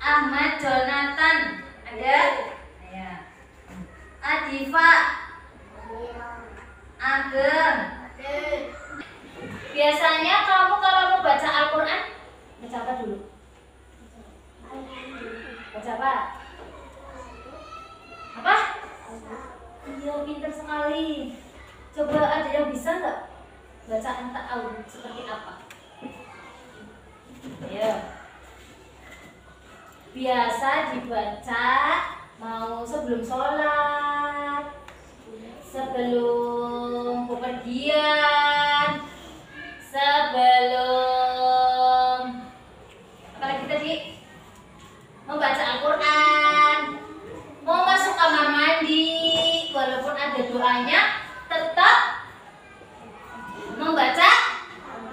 Ahmad Jonathan ada? Ya. Adifa, Ageng. Biasanya kamu kalau mau baca Al-Quran baca apa dulu? Baca apa? Apa? Iya, pintar sekali. Coba ada yang bisa nggak bacaan ta'awudz seperti apa? Ayo. Biasa dibaca mau sebelum sholat, sebelum bepergian, sebelum apalagi tadi membaca Al-Quran, mau masuk kamar mandi, walaupun ada doanya tetap membaca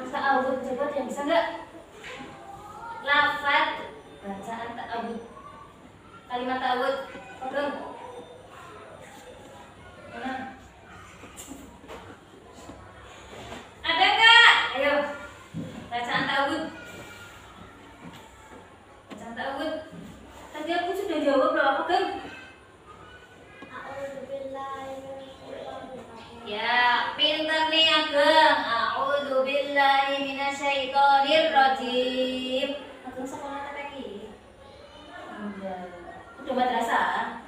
ta'awudz. Coba yang bisa nggak? Lafaz bacaan ta'awudz, kalimat ta'awudz. Pegang. Ada nggak? Ayo, bacaan ta'awudz. Bacaan ta'awudz. Tadi aku sudah jawab loh, apa Geng? Ya, pintar nih Ageng. A'udzubillahi minasyaitonirrajim. Ageng sekolah lagi. Udah madrasah?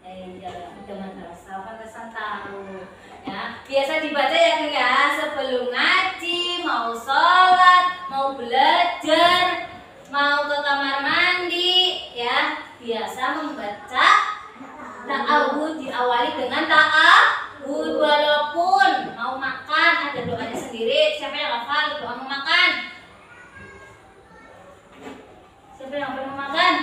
Iya, udah madrasah. Pantesan tahu. Ya, biasa dibaca ya Geng ya, sebelum ngaji, mau sholat, mau belajar, mau ke kamar mandi, ya. Biasa membaca ta'awudz diawali dengan ta'awudz. Walaupun mau makan ada doanya sendiri. Siapa yang hafal doa mau makan? Siapa yang hafal mau makan?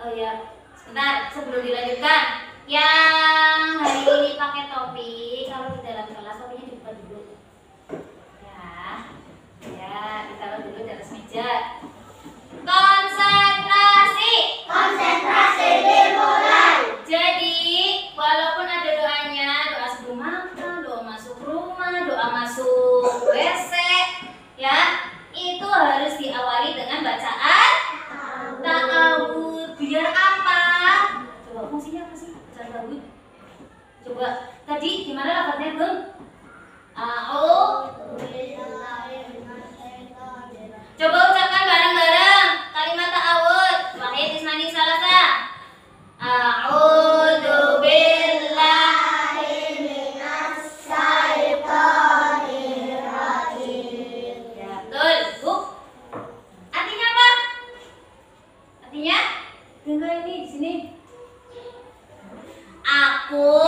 Oh ya, sebentar sebelum dilanjutkan. Yang hari ini pakai topi, kalau di dalam kelas topinya dibuka dulu. Ya, ya ditaruh dulu di atas meja. Konsentrasi. Konsentrasi dimulai. Jadi walaupun ada doanya, doa sebelum makan, doa masuk rumah, doa masuk WC, ya itu harus diawali dengan bacaan ta'awudz. Biar apa? Coba fungsinya apa sih bacaan ta'awudz? Coba tadi gimana lafadznya Bang? Coba ucapkan bareng-bareng kalimat ta'awudz. Wahid Ismani salah Artinya, dengar ini di sini. Aku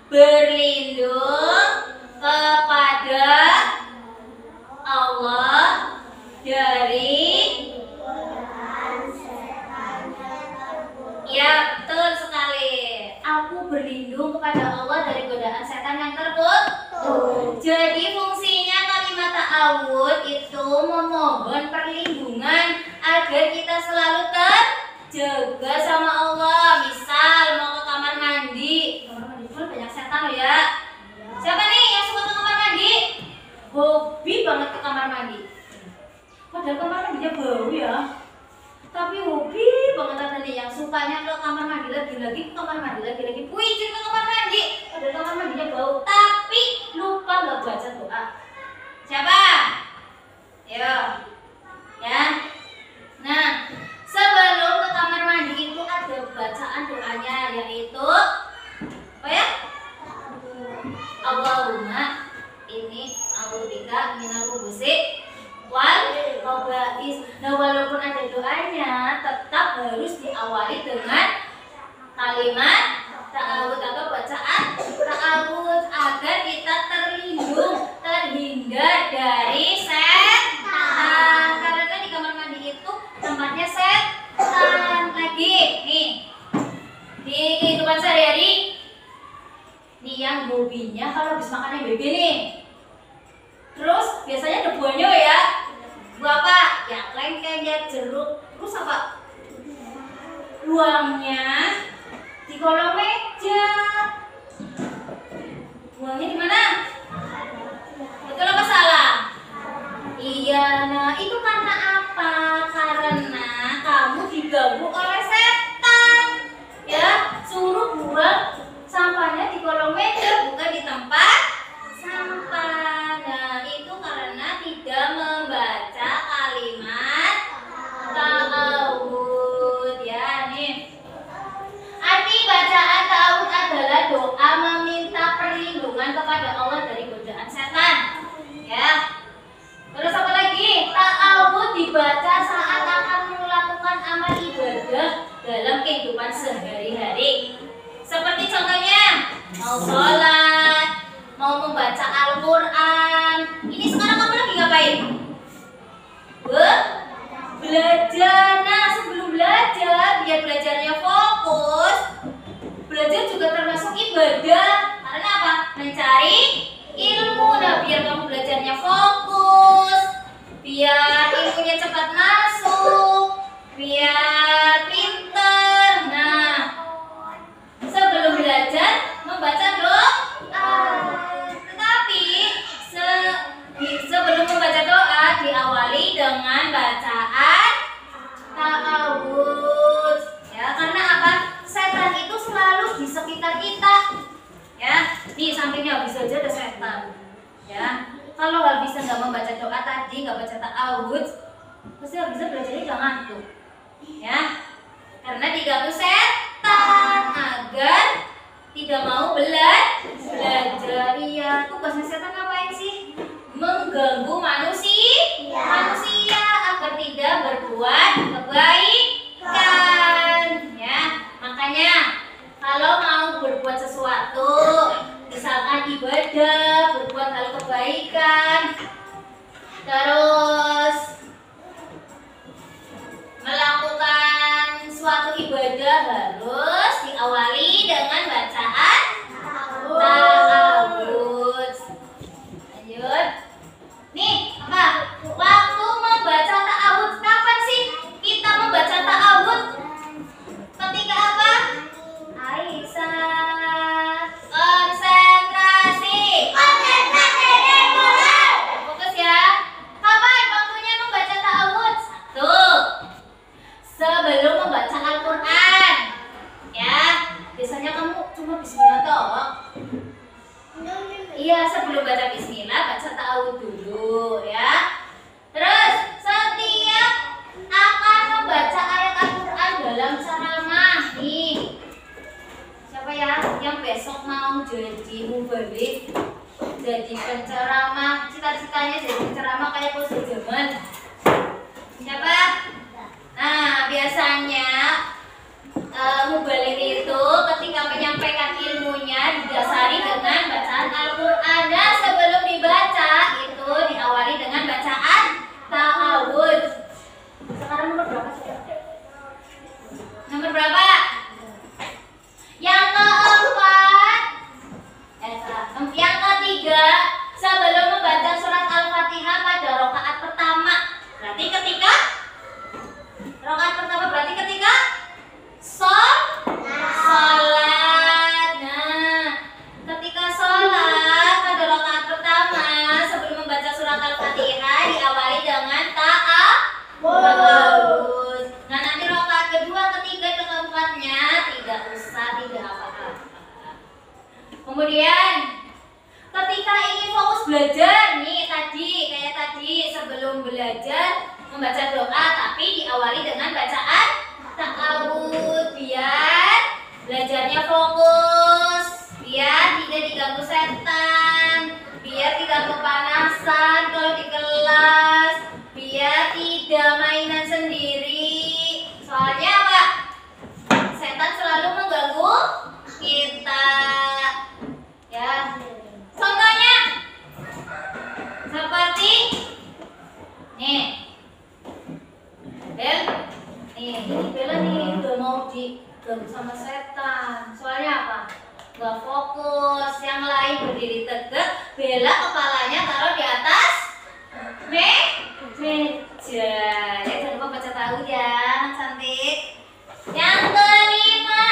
berlindung kepada Allah dari ya, betul sekali. Aku berlindung kepada Allah dari godaan setan yang terkutuk. Jadi fungsinya kalimat ta'awud itu memohon perlindungan agar kita selalu terjaga sama Allah. Misal mau ke kamar mandi pun banyak setan loh ya. Siapa nih yang suka ke kamar mandi? Hobi banget ke kamar mandi. Padahal kamar mandinya bau ya. Tapi hobi banget ada nih yang sukanya ke kamar mandi lagi-lagi ke kamar mandi lagi-lagi puijin ke kamar mandi. Padahal kamar mandinya bau, tapi lupa nggak baca doa. Siapa? Ayo, ya. Nah, sebelum ke kamar mandi itu ada bacaan doanya, yaitu apa ya? Allahumma ini a'udzubika minal khubuthi wal khaba'is. Nah, walaupun ada doanya, tetap harus diawali dengan kalimat ta'awud atau bacaan ta'awud agar kita terhindar dari setan. Karena di kamar mandi itu tempatnya setan. Lagi nih di kehidupan sehari-hari nih yang hobinya kalau habis makan yang bebe nih, terus biasanya ada buahnya ya. Buah apa? Ya lengkeng, ya jeruk. Terus apa? Buangnya di kolong meja. Buangnya di mana? Betul apa salah? Iya, nah itu karena apa? Karena kamu diganggu oleh setan. Ya, suruh buang sampahnya di kolong meja, bukan di tempat sampah. Nah, itu karena tidak membaca kalimat ta'awud ya nih. Arti bacaan ta'awud adalah doa meminta perlindungan kepada Allah dari godaan setan. Ya. Terus apa lagi? Ta'awud dibaca saat akan melakukan amal ibadah dalam kehidupan sehari-hari. Seperti contohnya mau sholat, mau membaca Al-Quran. Ini sekarang kamu lagi ngapain? Belajar. Nah, sebelum belajar, biar belajarnya fokus, belajar juga termasuk ibadah. Karena apa? Mencari ilmu. Nah, biar kamu belajarnya fokus, biar ilmunya cepat masuk, biar pinter. Nah, sebelum belajar membaca doa. Tetapi sebelum membaca doa diawali dengan bacaan ta'awud. Ya, karena apa? Setan itu selalu di sekitar kita. Ya, di sampingnya habis aja ada setan. Ya, kalau habis nggak membaca doa tadi, nggak baca ta'awud, pasti habisnya belajarnya udah ngantuk. Ya, karena diganggu setan agar tidak mau belajar. Iya, tugasnya setan ngapain sih? Mengganggu manusia agar tidak berbuat kebaikan. Ya, makanya kalau mau berbuat sesuatu, misalkan ibadah, berbuat hal kebaikan, terus melakukan suatu ibadah, harus diawali dengan bacaan ta'awud. Lanjut. Nih, apa? Waktu membaca ta'awud, kapan sih kita membaca ta'awud? Ketika apa? Aisyah, konsentrasi. Fokus ya. Kapan waktunya membaca ta'awud? 1. Sebelum membaca Al-Quran. Ya, biasanya kamu cuma bismillah toh. Iya, sebelum baca bismillah, baca ta'awud dulu ya. Terus setiap akan membaca ayat Al-Quran dalam ceramah nih. Siapa ya yang besok mau jadi mubaligh, jadi penceramah, cita-citanya jadi penceramah kayak Pak Sudirman? Siapa? Nah, biasanya mubalik itu ketika menyampaikan ilmunya didasari dengan bacaan Al-Quran. Nah, sebelum dibaca itu diawali dengan bacaan ta'awudz. Sekarang nomor berapa sudah? Nomor berapa? Yang keempat, yang ketiga, sebelum membaca surat Al-Fatihah pada rakaat pertama. Berarti ketika rakaat pertama berarti ketika sholat. Nah, ketika sholat pada rakaat pertama sebelum membaca surat Al-Fatihah diawali dengan ta'awudz. Nah, nanti rakaat kedua, ketiga, keempatnya tidak apa-apa. Kemudian ketika ingin fokus belajar nih kayak tadi sebelum belajar membaca doa tapi diawali dengan bacaan ta'awudz biar belajarnya fokus, biar tidak diganggu setan, biar tidak kepanasan kalau di kelas, biar tidak mainan sendiri. Soalnya apa? Setan selalu mengganggu kita. Ya. Contohnya seperti nih. Bel, nih, ini Bella nih udah mau diganggu sama setan. Soalnya apa? Gak fokus. Yang lain berdiri tegak, Bella kepalanya taruh di atas meja. Ya, jangan lupa baca tahu ya, cantik. Yang kelima,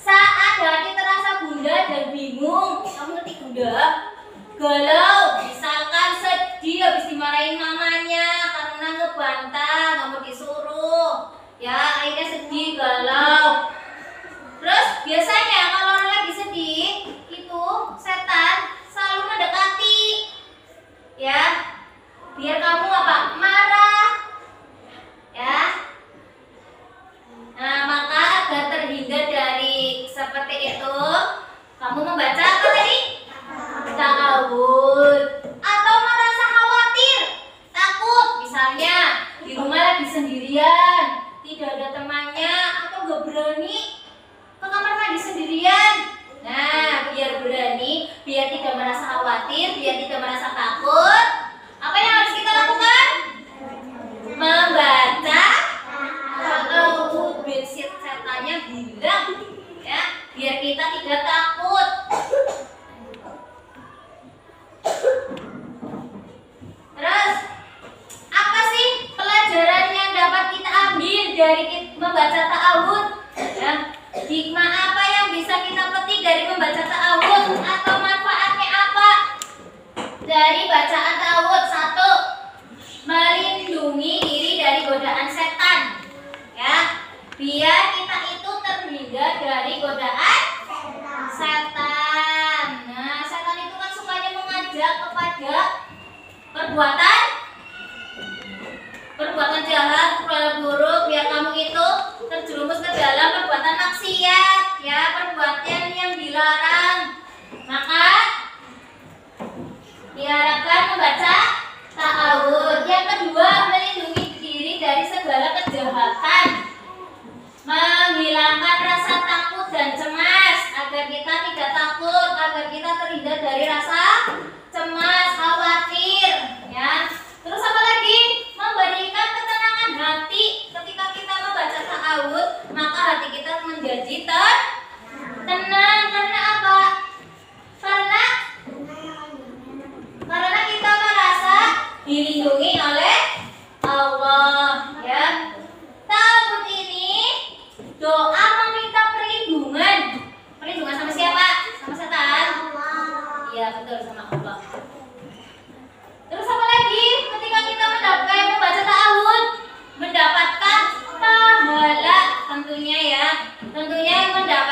saat hati terasa gundah dan bingung. Kamu ngerti gundah? Galau, misalkan sedih habis dimarahin mamanya karena ngebantah, nggak mau disuruh. Ya, akhirnya sedih, galau. Terus biasanya kalau orang lagi sedih, itu setan selalu mendekati. Ya, biar kamu apa? Marah. Ya. Nah, maka agar terhindar dari seperti itu, kamu membaca apa tadi? Ta'awudz. Atau merasa khawatir, takut, misalnya di rumah lagi sendirian, tidak ada temannya, atau gak berani ke kamar mandi sendirian. Nah, biar berani, biar tidak merasa khawatir, biar tidak merasa takut, apa yang harus kita lakukan? Membaca ta'awudz biar setannya hilang, ya, biar kita tidak takut. Terus apa sih pelajaran yang dapat kita ambil dari membaca ta'awudz? Ya, hikmah apa yang bisa kita petik dari membaca ta'awudz atau manfaatnya apa dari bacaan ta'awudz? Satu, melindungi diri dari godaan setan. Ya, biar kita itu terhindar dari godaan setan. Nah, setan itu kan sukanya mengajak kepada perbuatan jahat, perbuatan buruk, biar kamu itu terjerumus ke dalam perbuatan maksiat, ya, perbuatan yang dilarang. Maka diharapkan membaca ta'awudz. Yang kedua, melindungi diri dari segala kejahatan, menghilangkan rasa takut dan cemas agar kita tidak takut, agar kita terhindar dari rasa cemas, khawatir, ya. Terus apa lagi? Memberikan ketenangan hati. Ketika kita membaca ta'awudz, maka hati kita menjadi tenang. Karena apa? Karena kita merasa dilindungi oleh Allah, ya. Ta'awudz ini doa meminta perlindungan. Perlindungan sama siapa? Sama setan? Iya, betul, sama Allah. Terus apa lagi? Ketika kita membaca ta'awudz, mendapatkan pahala tentunya, ya. Tentunya yang mendapat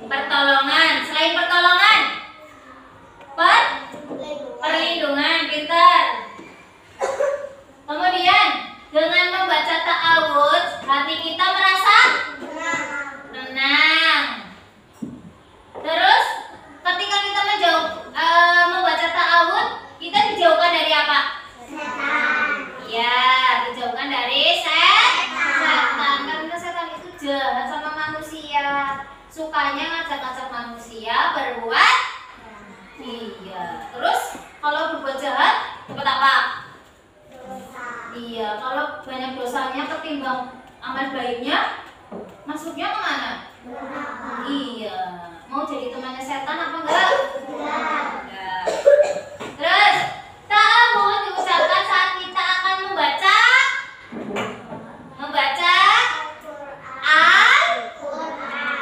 Pertolongan. Selain pertolongan, perlindungan. Pintar. Kemudian dengan membaca ta'awudz, hati kita merasa tenang. Terus ketika kita membaca ta'awudz, kita dijauhkan dari apa? Setan. Ya, dijauhkan dari setan. Karena setan itu jahat sama manusia. Sukanya ngajak-ngajak manusia berbuat. Iya. Terus kalau berbuat jahat dapat apa? Dosa. Iya. Kalau banyak dosanya ketimbang amal baiknya, masuknya kemana? Iya. Mau jadi temannya setan apa enggak? Enggak. Terus ta'awudz diucapkan saat kita akan membaca Al-Qur'an.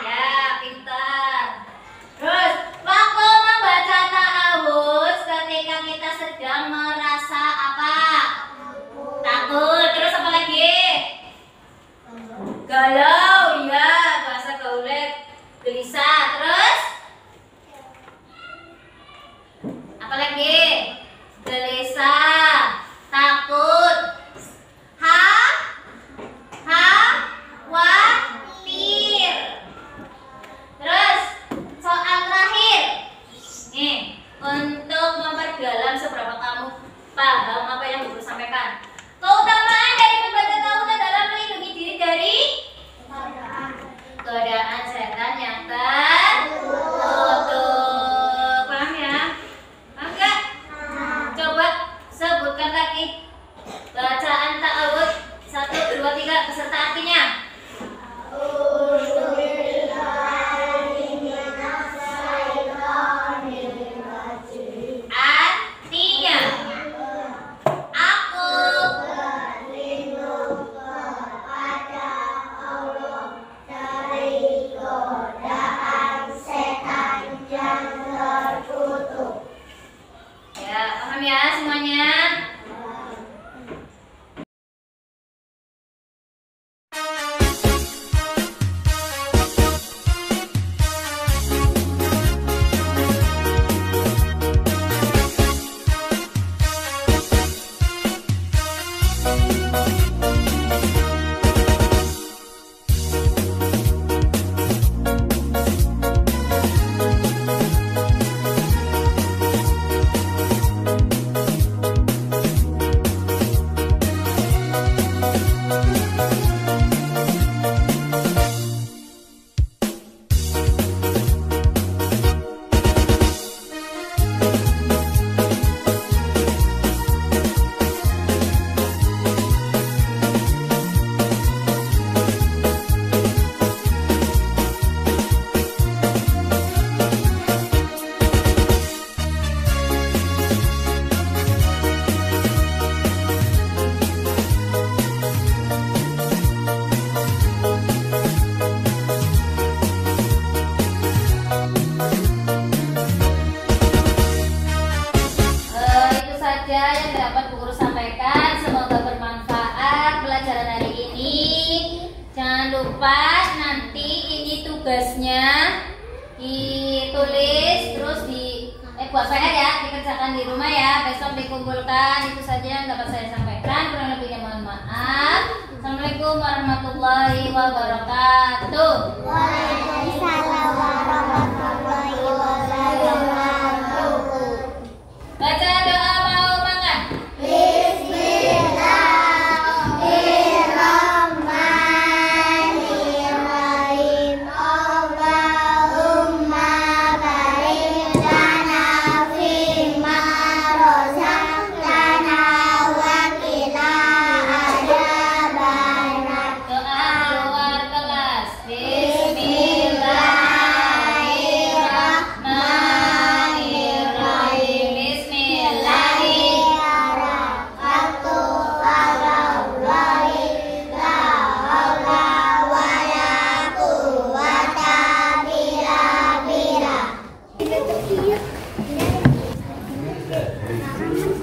Ya, pintar. Terus waktu membaca ta'awudz ketika kita sedang merasa apa? Takut. Terus apa lagi? Galau, ya, bahasa gaulnya gelisah. Terus apa lagi? Gelisah, takut, khawatir. Terus soal terakhir nih, untuk memperdalam seberapa kamu paham apa yang Guru sampaikan. Keutamaan dari membaca ta'awudz adalah melindungi diri dari godaan setan yang terkutuk. Paham ya? Paham nggak? Coba sebutkan lagi bacaan ta'awudz 1, 2, 3 beserta artinya. Artinya, aku berlindung kepada Allah dari godaan setan yang terkutuk. Ya, paham ya semuanya? Yang dapat Guru sampaikan, semoga bermanfaat pelajaran hari ini. Jangan lupa nanti ini tugasnya ditulis terus buat saya ya, dikerjakan di rumah ya, besok dikumpulkan. Itu saja yang dapat saya sampaikan, kurang lebihnya mohon maaf. Assalamualaikum warahmatullahi wabarakatuh. Waalaikumsalam warahmatullahi wabarakatuh. Baca doa mau makan. Bismillahirrahmanirrahim. Allahumma barik lana fima razaqtana wa qina adzabannar. Doa luar kelas. Bismillahirrahmanirrahim.